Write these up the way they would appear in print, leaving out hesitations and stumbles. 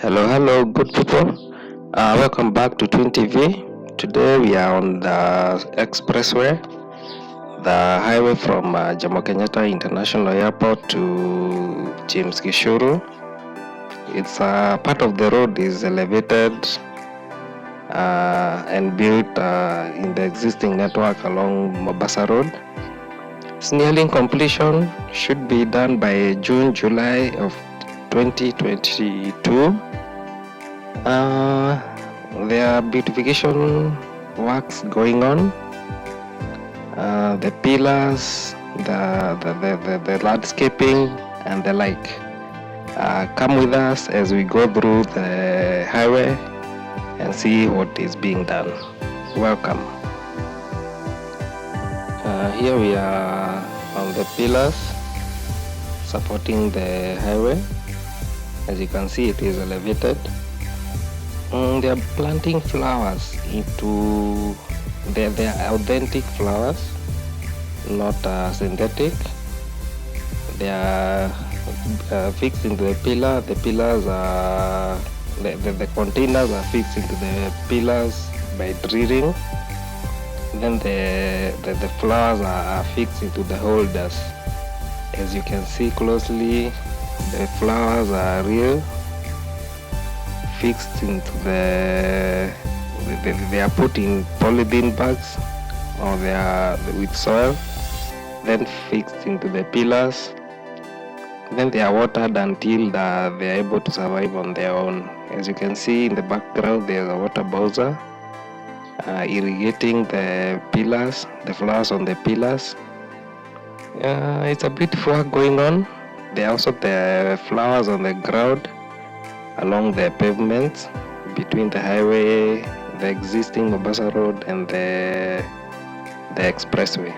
Hello, good people. Welcome back to Twin TV. Today we are on the Expressway, the highway from Jomo Kenyatta International Airport to James Gichuru. It's part of the road is elevated and built in the existing network along Mombasa Road. It's nearing completion. Should be done by July of 2022. There are beautification works going on. The pillars, the landscaping, and the like. Come with us as we go through the highway and see what is being done. Welcome. Here we are on the pillars supporting the highway. As you can see, it is elevated. They are planting flowers into they are authentic flowers, not synthetic. They are fixed into the pillar. The pillars are the containers are fixed into the pillars by drilling. Then the flowers are fixed into the holders. As you can see closely, the flowers are real, fixed into they are put in polythene bags, or they are with soil, then fixed into the pillars. Then they are watered until they are able to survive on their own. As you can see in the background, there is a water bowser irrigating the pillars, the flowers on the pillars. It's a beautiful work going on. There are also the flowers on the ground along the pavements between the highway, the existing Mombasa Road, and the expressway.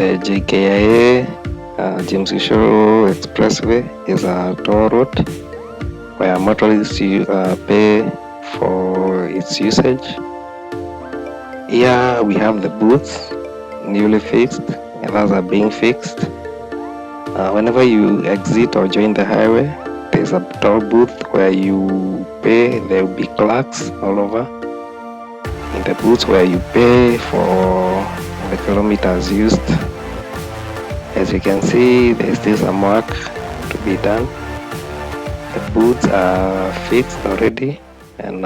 the Jkia, Gichuru Expressway is a toll road where motorists pay for its usage. Here we have the booths newly fixed, and others are being fixed. Whenever you exit or join the highway, there's a toll booth where you pay. There will be clerks all over in the booths where you pay for the kilometers used. As you can see, there's still some work to be done. The booths are fixed already and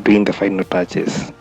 doing the final touches.